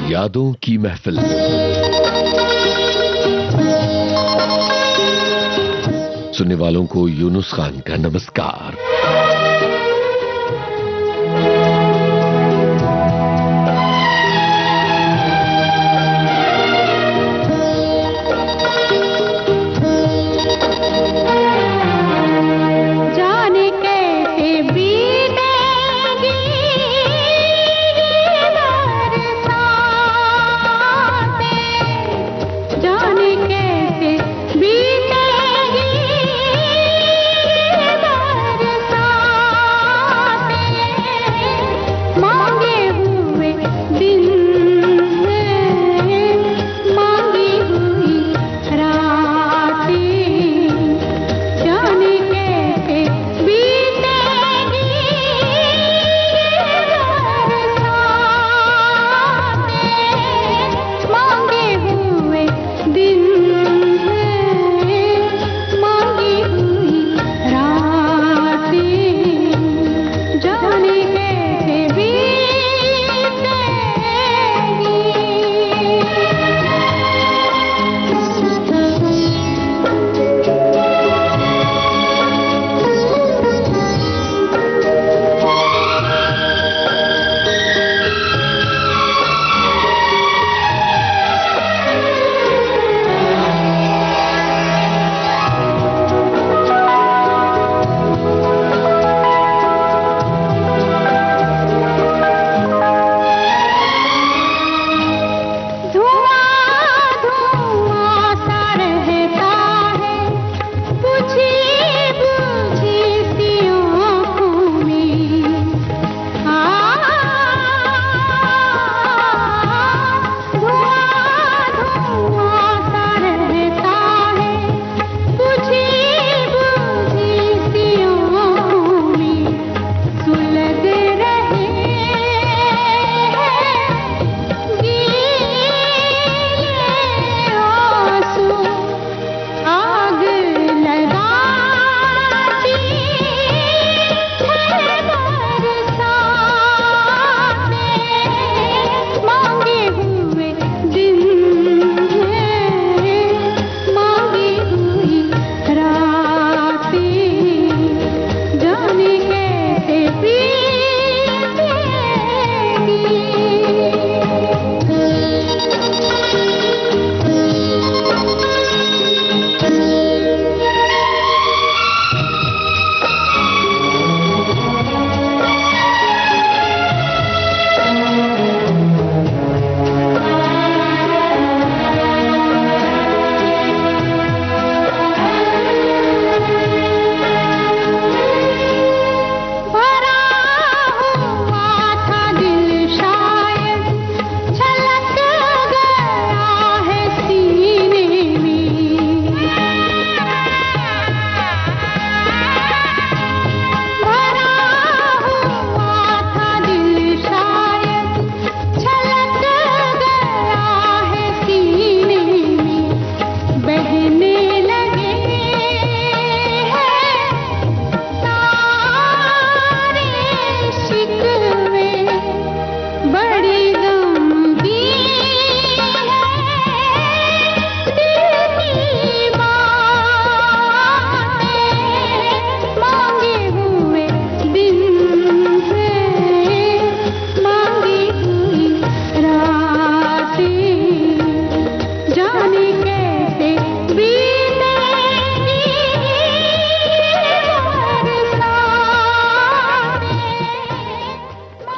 यादों की महफिल। सुनने वालों को यूनुस खान का नमस्कार।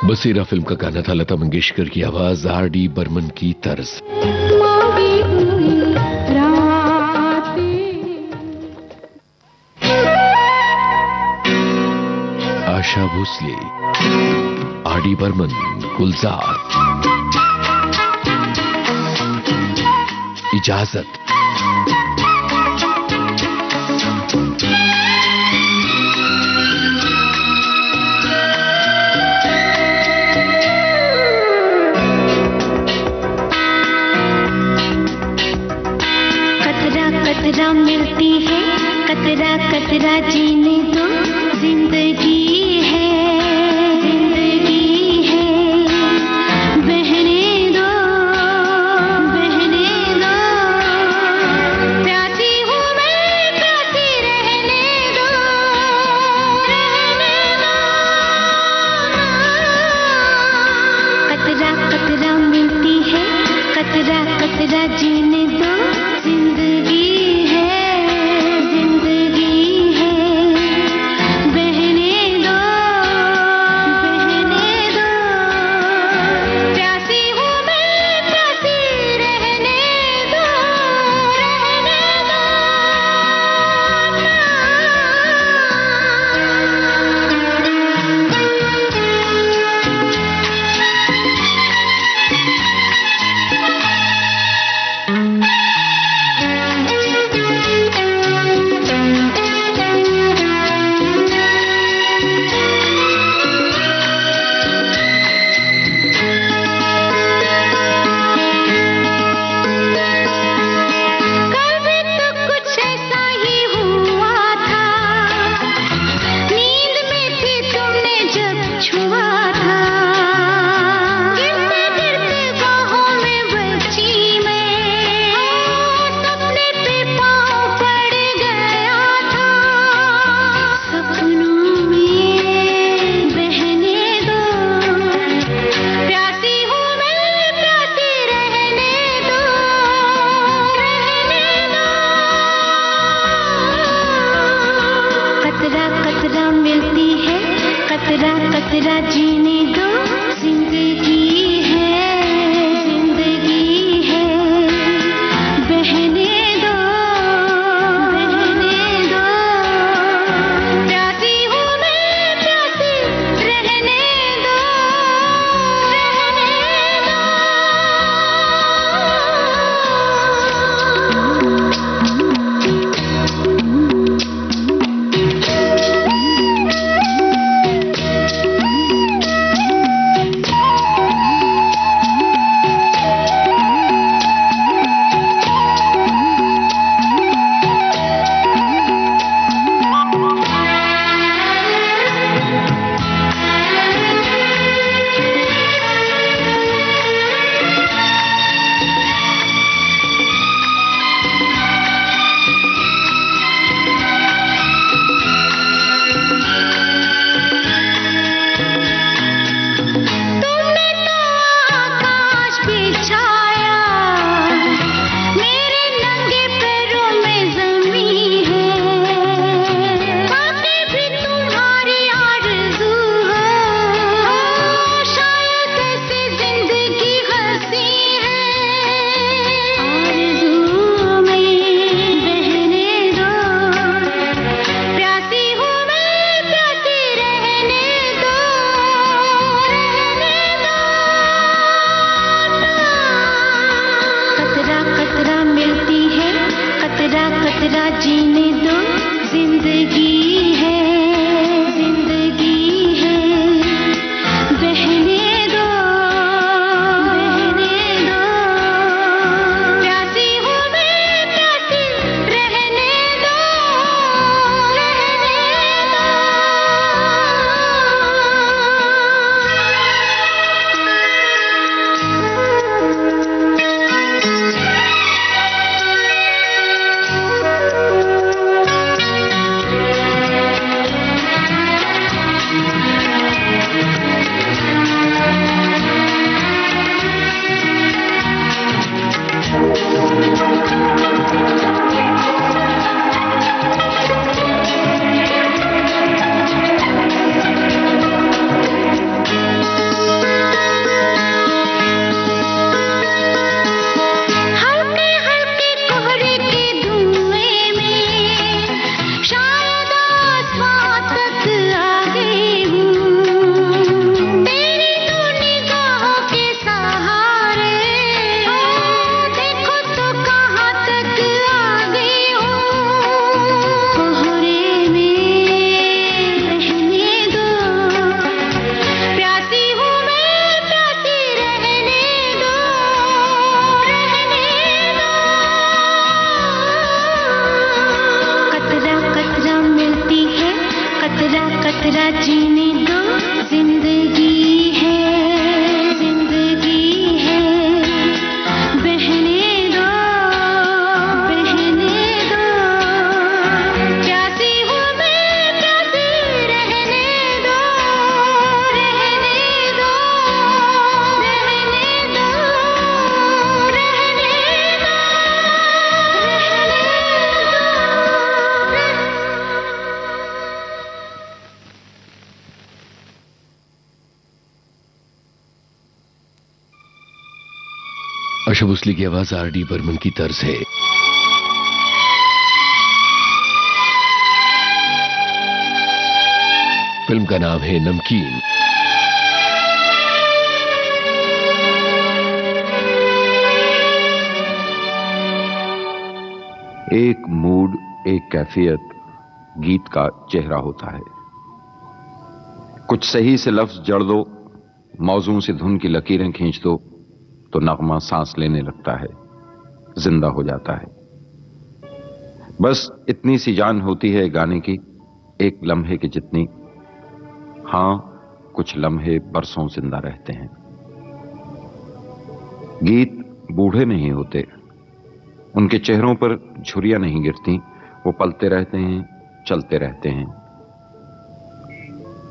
बसेरा फिल्म का गाना था, लता मंगेशकर की आवाज, R.D. बर्मन की तर्ज। आशा भोसले, R.D. बर्मन, गुलजार। इजाजत। कतरा मिलती है, कतरा कतरा जीने दो, जिंदगी है, जिंदगी है, बहने दो। कतरा जीने दो, जिंदगी है, जिंदगी है, बहने दो, बहने दो, प्यासी हूँ मैं, प्यासी रहने दो, रहने दो कतरा मिलती है, कतरा कतरा जीने दो, जिंदगी है, जिंदगी है, बहने दो, बहने दो, प्यासी हूँ मैं, प्यासी रहने दो, रहने कतरा मिलती है, कतरा कतरा जीने दो, जिंदगी है, जिंदगी है, बहने दो, बहने दो, प्यासी हूँ मैं, प्यासी रहने दो, रहने दो। आशा भोसले की आवाज आर.डी. बर्मन की तर्ज है। फिल्म का नाम है नमकीन। एक मूड, एक कैफियत गीत का चेहरा होता है। कुछ सही से लफ्ज जड़ दो, मौजूं से धुन की लकीरें खींच दो, तो नगमा सांस लेने लगता है, जिंदा हो जाता है। बस इतनी सी जान होती है गाने की, एक लम्हे की जितनी। हां, कुछ लम्हे बरसों जिंदा रहते हैं। गीत बूढ़े नहीं होते, उनके चेहरों पर झुर्रियां नहीं गिरती, वो पलते रहते हैं, चलते रहते हैं।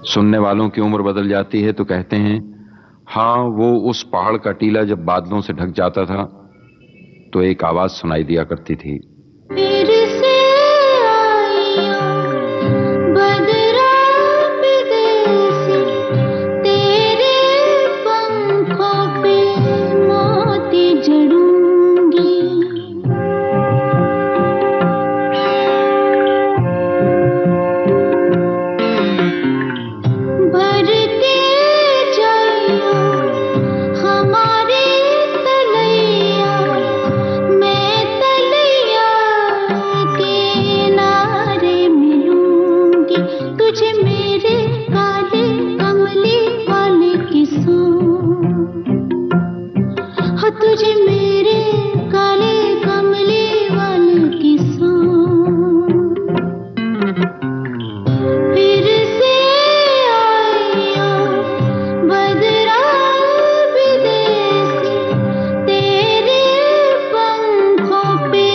सुनने वालों की उम्र बदल जाती है तो कहते हैं, हां, वो उस पहाड़ का टीला जब बादलों से ढक जाता था तो एक आवाज सुनाई दिया करती थी, फिर से आइयो बदरा विदेसी, तेरे पंखों पे मोती जड़ूंगी। भरते जाइयो हमारे तलैया, मैं तलैया के किनारे मिलूंगी। तुझे मेरे काले कमली वाले किस्सों, हो तुझे मेरे काले कमली वाले किस्सों। फिर से आइयो बदरा विदेसी, तेरे पंखों पे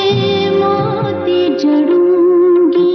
मोती जड़ूंगी।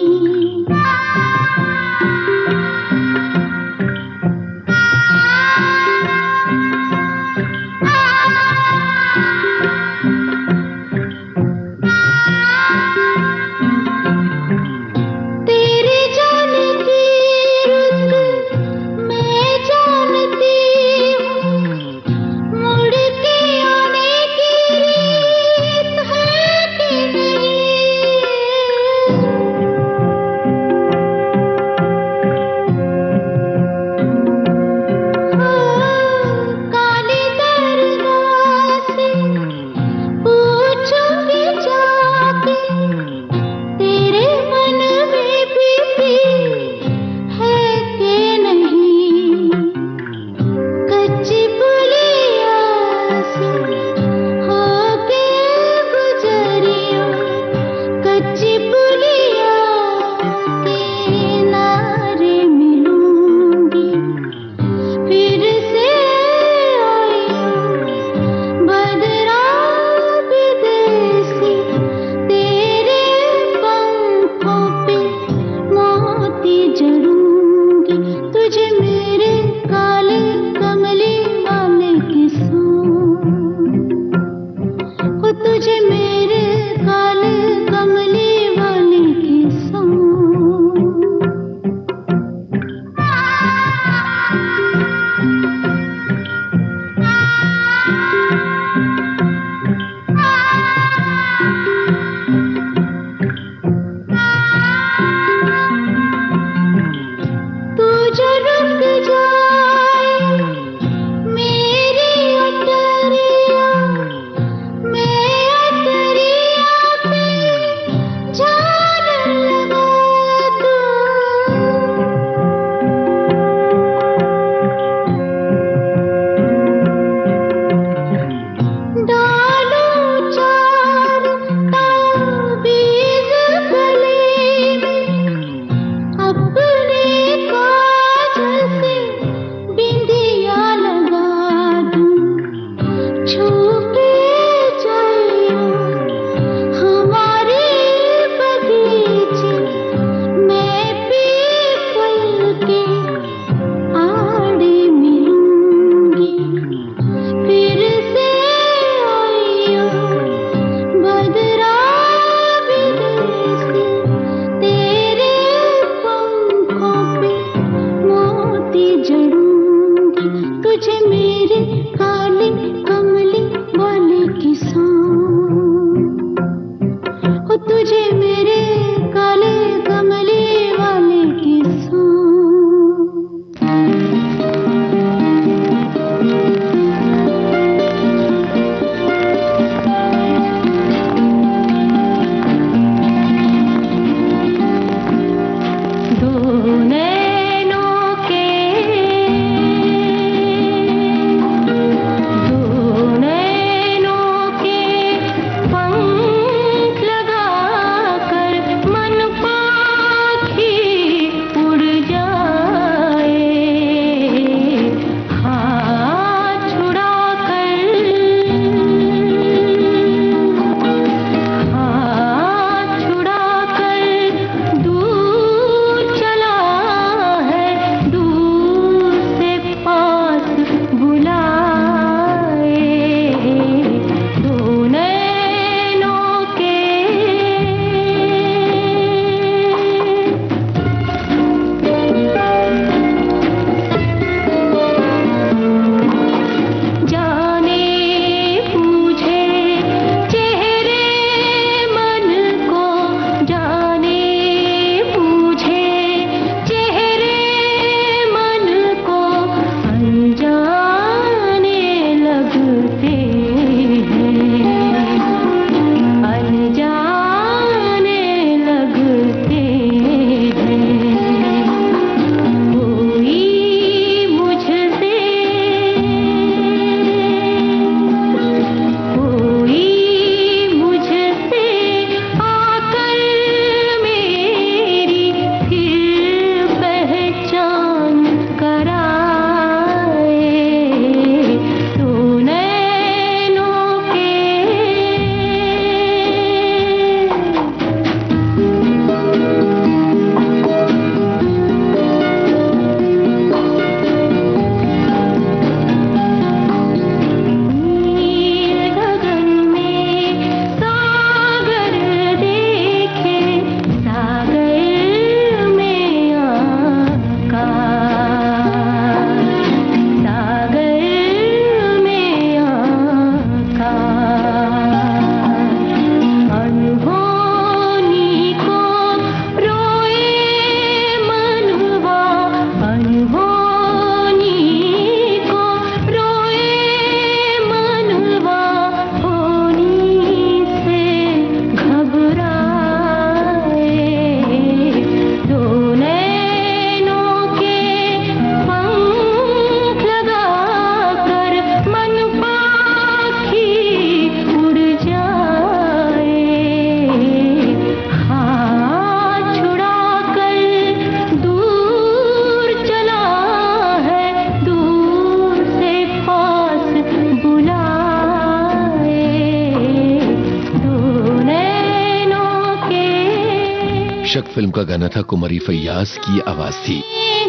इश्क फिल्म का गाना था, कुमारी फैयाज की आवाज थी। ये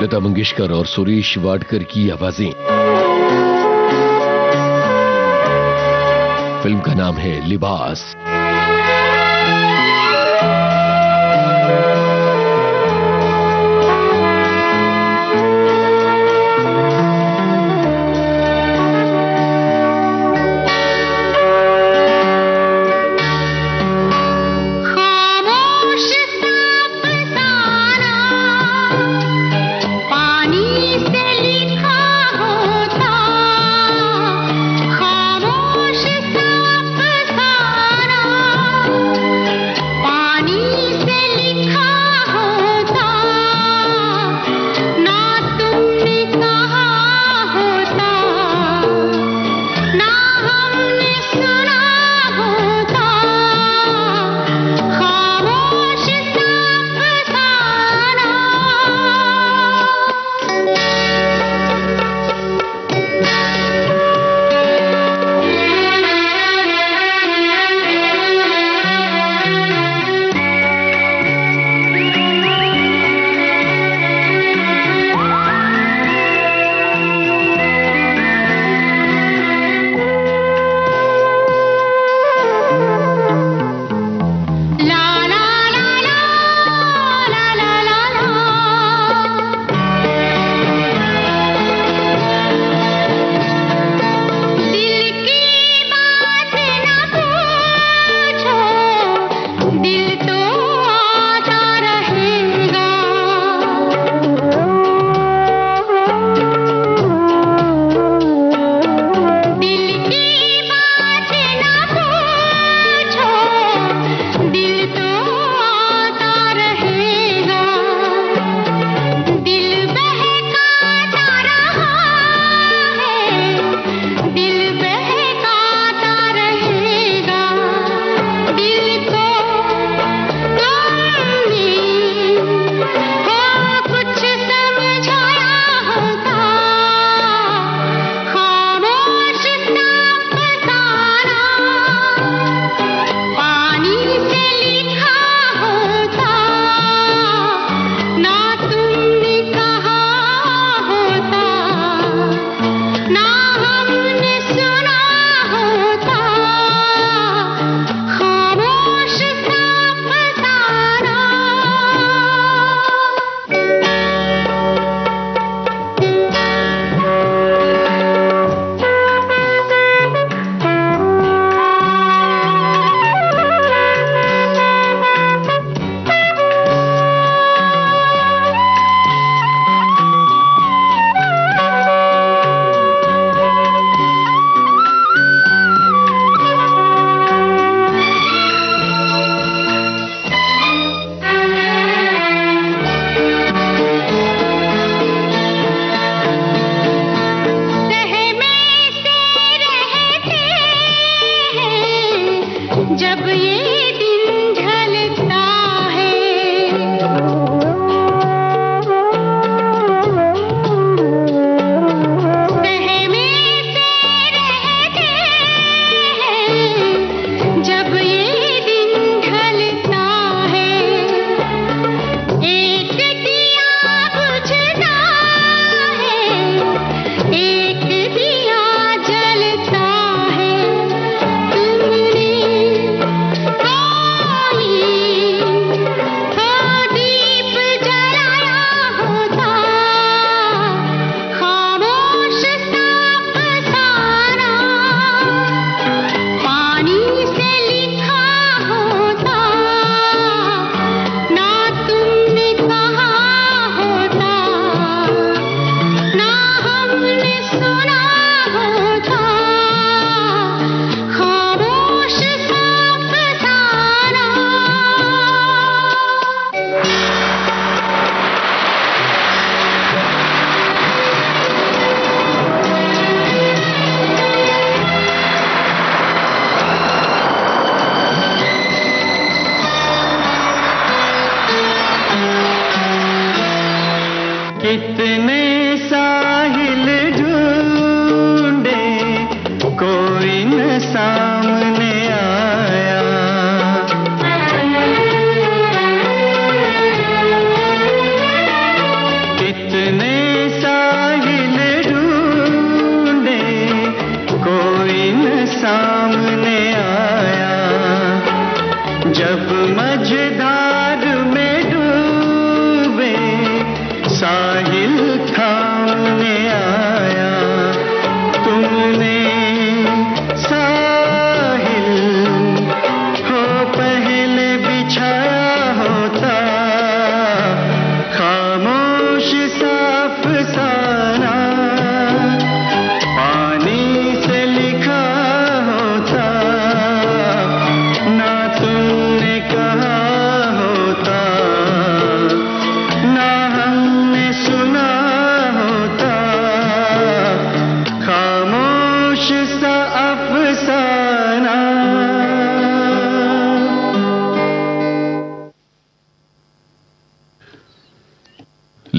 लता मंगेशकर और सुरेश वाडकर की आवाजें। फिल्म का नाम है लिबास। कितने साहिल ढूंढे कोई न सामने आया, कितने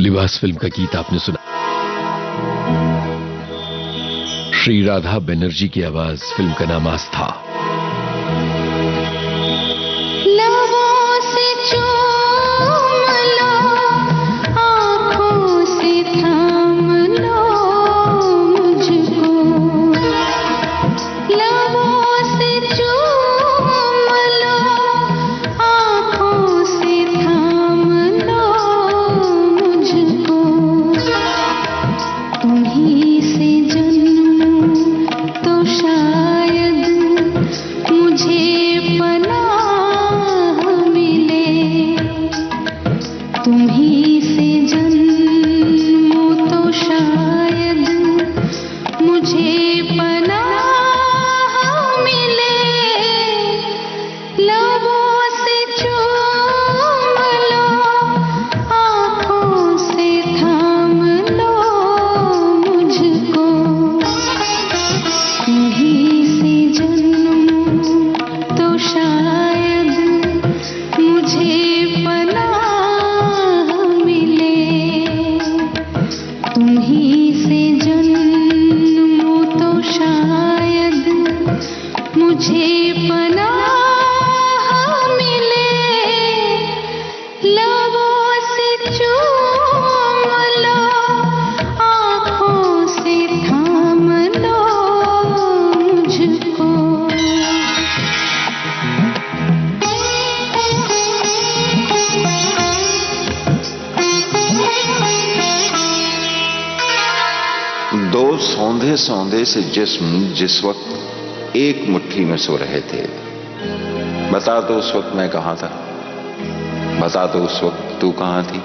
लिबास फिल्म का गीत आपने सुना। श्री राधा बनर्जी की आवाज, फिल्म का नाम आस्था। सौंधे सौंधे से जिस्म जिस वक्त एक मुट्ठी में सो रहे थे, बता तो उस वक्त मैं कहां था, बता तो उस वक्त तू कहां थी।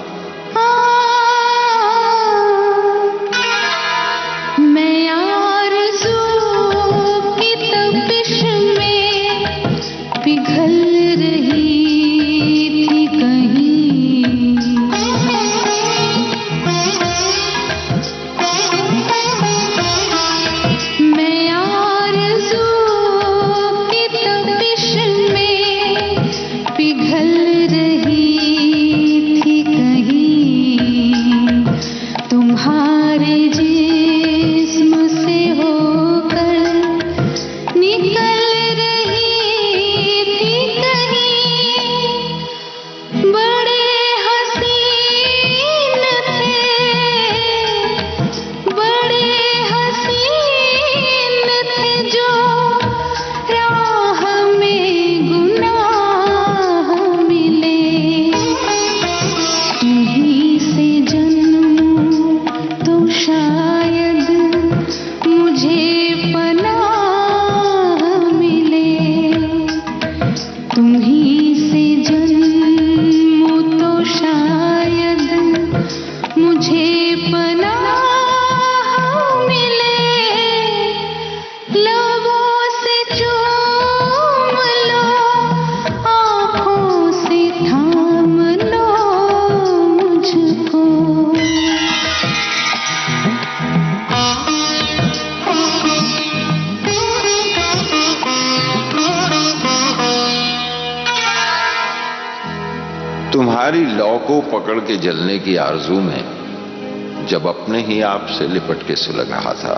तुम्हारी लौ को पकड़ के जलने की आरजू में जब अपने ही आप से लिपट के सुलग रहा था,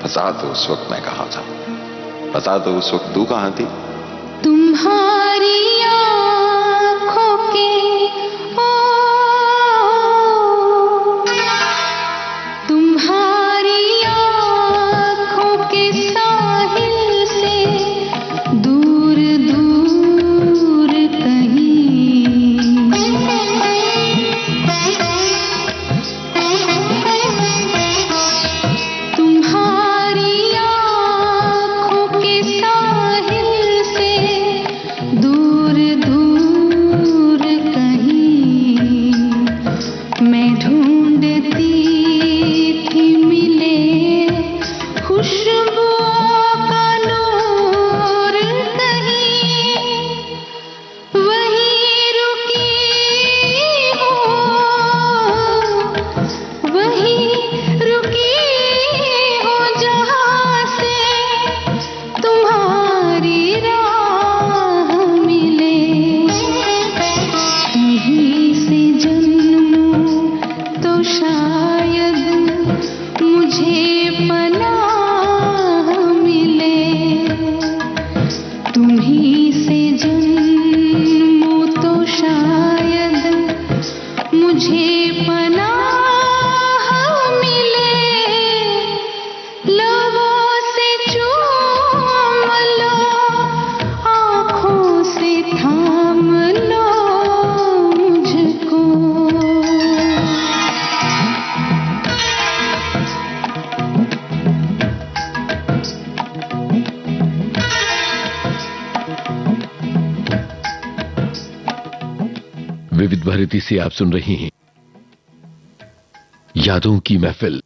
बता तो उस वक्त मैं कहां था, बता तो उस वक्त तू कहां थी। तुम्हारी आँखों के तुम्हारी आँखों के साहिल से दूर दूर कहीं तुम्हारी आँखों के साहिल से दूर दूर मुझे पनाह मिले, लबों से चूम लो, आँखों से थाम लो मुझको। विविध भारती से आप सुन रही हैं यादों की महफिल।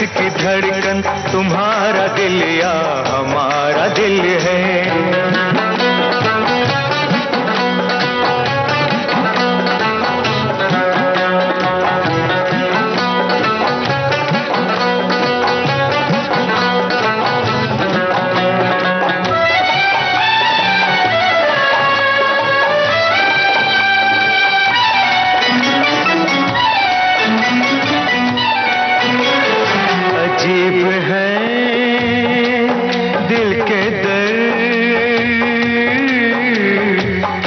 की धड़कन तुम्हारा दिल या हमारा दिल है। अजीब है दिल के दर्द,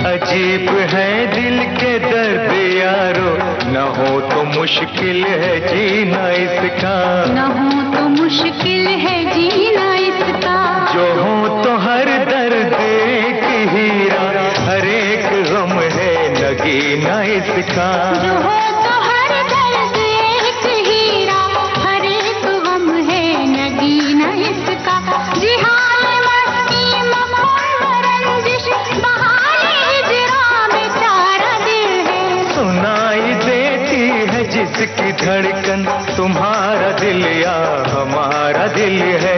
अजीब है दिल के दर्द यारो, न हो तो मुश्किल है जीना इसका, न हो तो मुश्किल है जीना इसका, जो हो तो हर दर्द एक हीरा, हर एक गम है नगीना इसका, जो हो तो हर दर्द एक हीरा, हर एक गम है नगीना इसका। जिहान मस्ती मखमल रंजिश बहाने हिजरा बेचारा दिल है, सुनाई देती है जिसकी धड़कन तुम्हारा दिल या हमारा दिल है।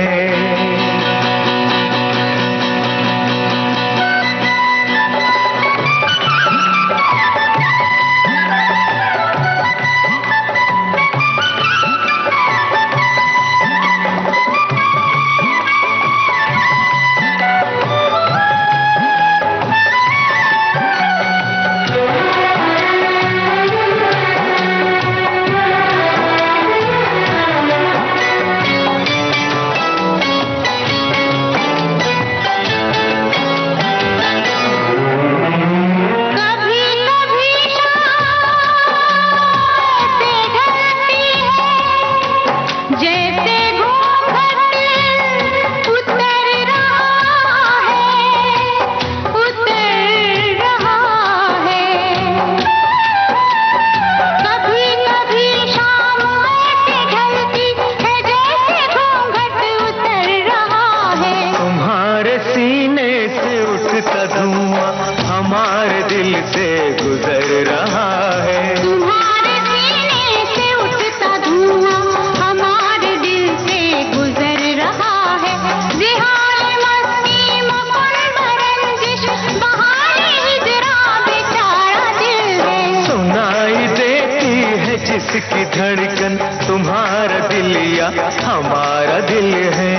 गुजर रहा है। तुम्हारे सीने से उठता धुआं हमारे दिल से गुजर रहा है। जिहाल मस्ती मुकुंद रंजिश बहाने हिजरा बेचारा दिल है। सुनाई देती है जिसकी धड़कन तुम्हारा दिल या हमारा दिल है।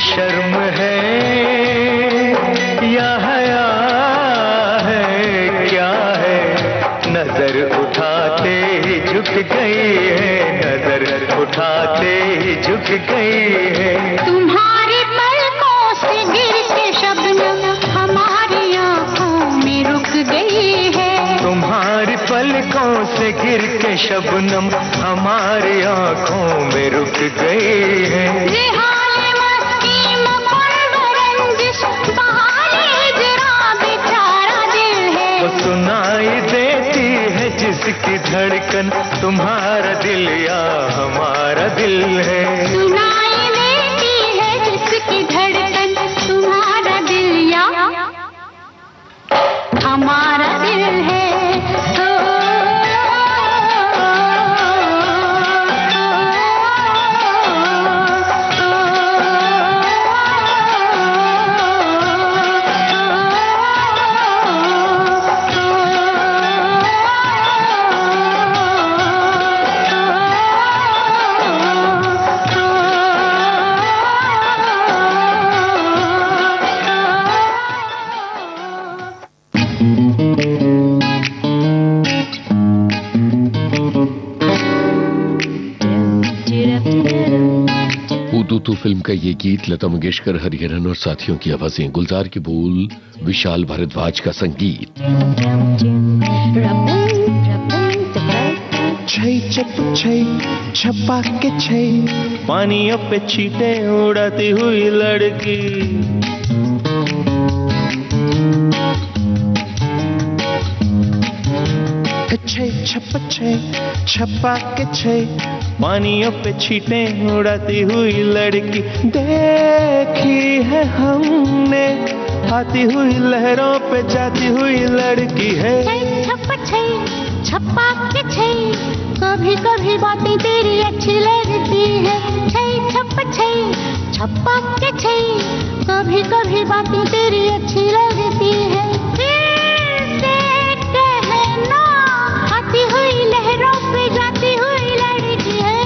शर्म है या हया है क्या है, नजर उठाते ही झुक गई है, नजर उठाते ही झुक गई है। तुम्हारी पलकों से गिर के शबनम हमारी आंखों में रुक गई है। तुम्हारी पलकों से गिर के शबनम हमारी आंखों में रुक गई है। सुनाई देती है जिसकी धड़कन तुम्हारा दिल या हमारा दिल है। सुनाई देती है जिसकी धड़कन तुम्हारा दिल या हमारा दिल है। तू फिल्म का ये गीत लता मंगेशकर, हरिहरन और साथियों की आवाजें, गुलजार की बोल, विशाल भारद्वाज का संगीत। छै चप छै छपा के छै, पानियों पे छींटे उड़ाती हुई लड़की। छै छप छै छपा के छै, पानियों पे छींटे उड़ाती हुई लड़की। देखी है हमने आती हुई लहरों पे जाती हुई लड़की है। छप छै छपा के छै, कभी कभी बातें तेरी अच्छी लगती है। छप छै छपा के छै, कभी कभी बातें तेरी अच्छी लगती है। हुई लहरों पे जाती हुई लड़की है।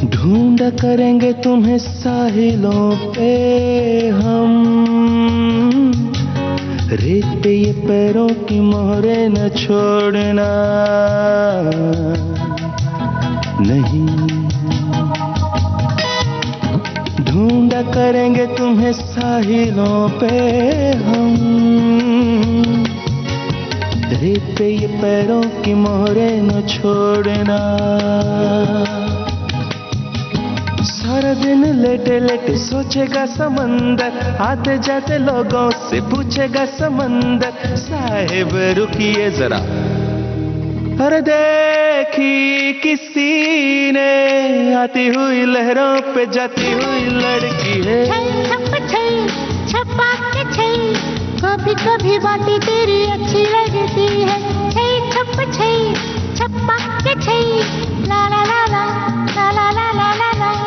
ढूंढा करेंगे तुम्हें साहिलों पे हम, रेत पे ये पैरों की मोहरें न छोड़ना। नहीं ढूंढा करेंगे तुम्हें साहिलों पे हम, रेत पे ये पैरों की मोहरें न छोड़ना। सारा दिन लेटे लेटे सोचेगा समंदर, आते जाते लोगों से पूछेगा समंदर, साहिब रुकिए जरा, अरे देखी किसी ने आती हुई लहरों पे जाती हुई लड़की है। छपा के छै, कभी कभी बातें तेरी अच्छी लगती है। छप छै छपा के छै, ला ला ला ला ला ला ला ला ला।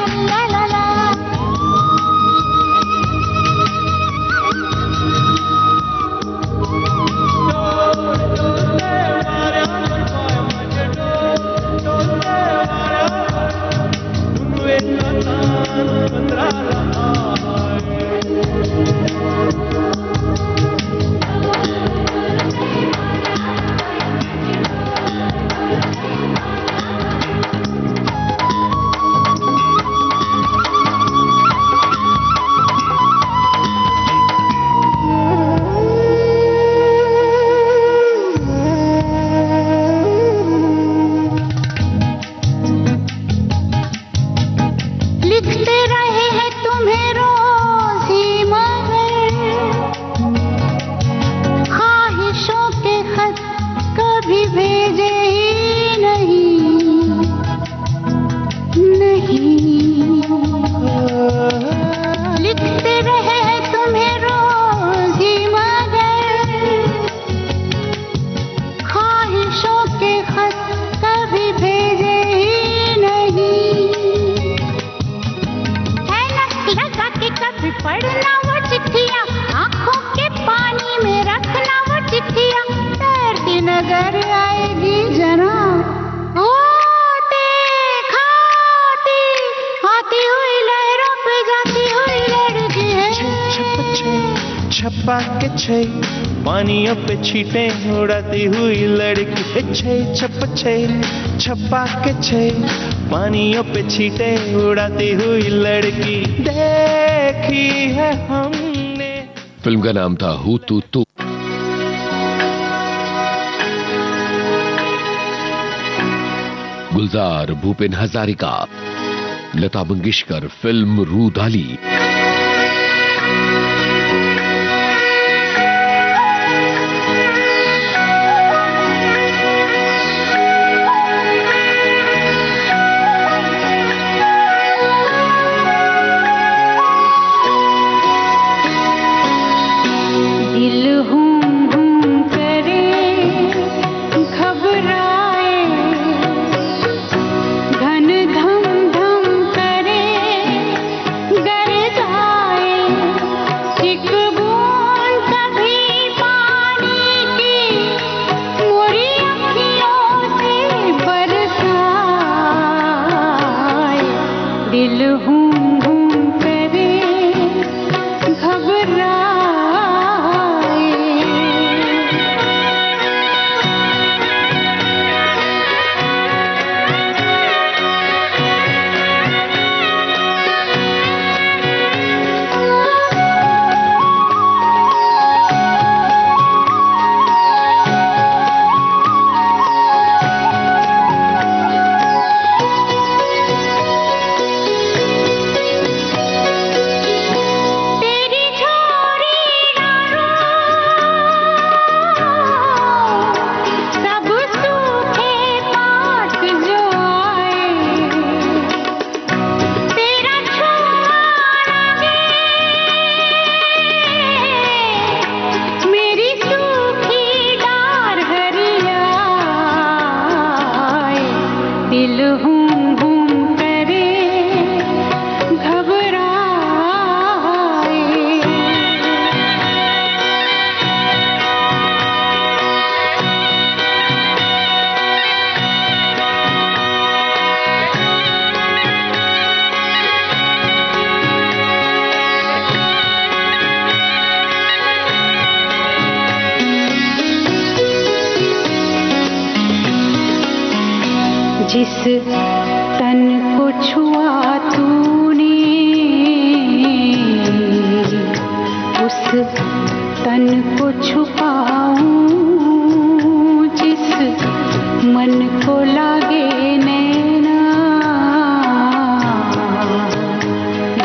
छप्पा के छे पानियों पे छींटे उड़ाती हुई लड़की छे छप्पा के छे पानियों पे छींटे उड़ाती हुई लड़की देखी है हमने। फिल्म का नाम था हू तू तू। गुलजार भूपेन हजारिका, लता मंगेशकर, फिल्म रूदाली। जिस तन को छुआ तूने उस तन को छुपाऊं, जिस मन को लागे नैना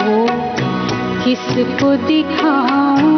वो किसको दिखाऊं।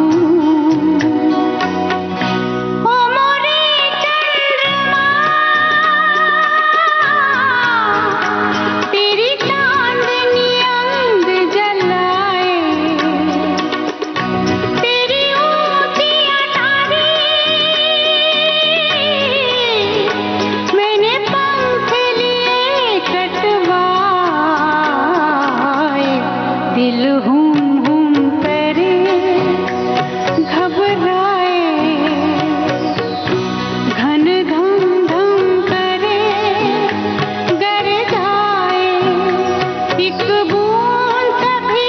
एक बूंद कभी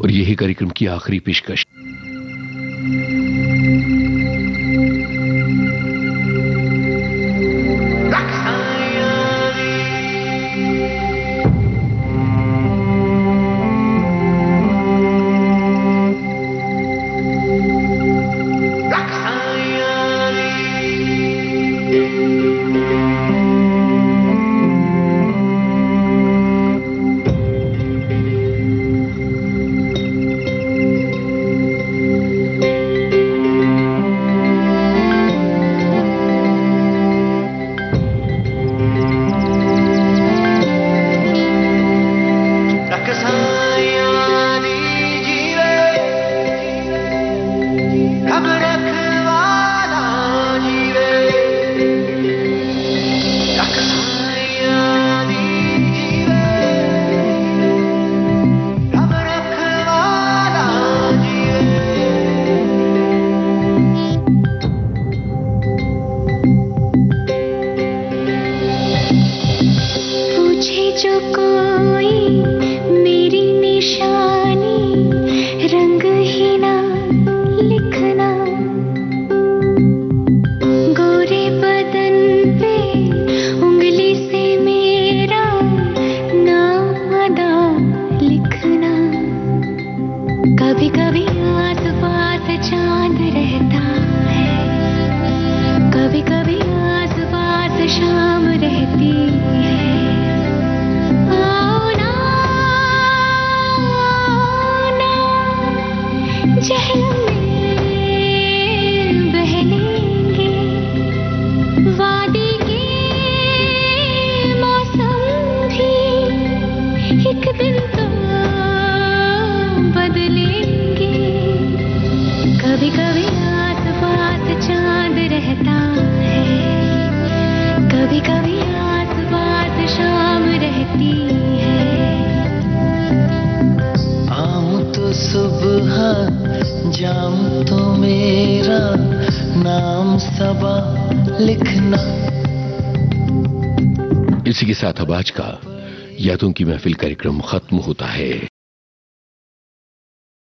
और यही कार्यक्रम की आखिरी पेशकश। इसी के साथ अब आज का यादों की महफिल कार्यक्रम खत्म होता है।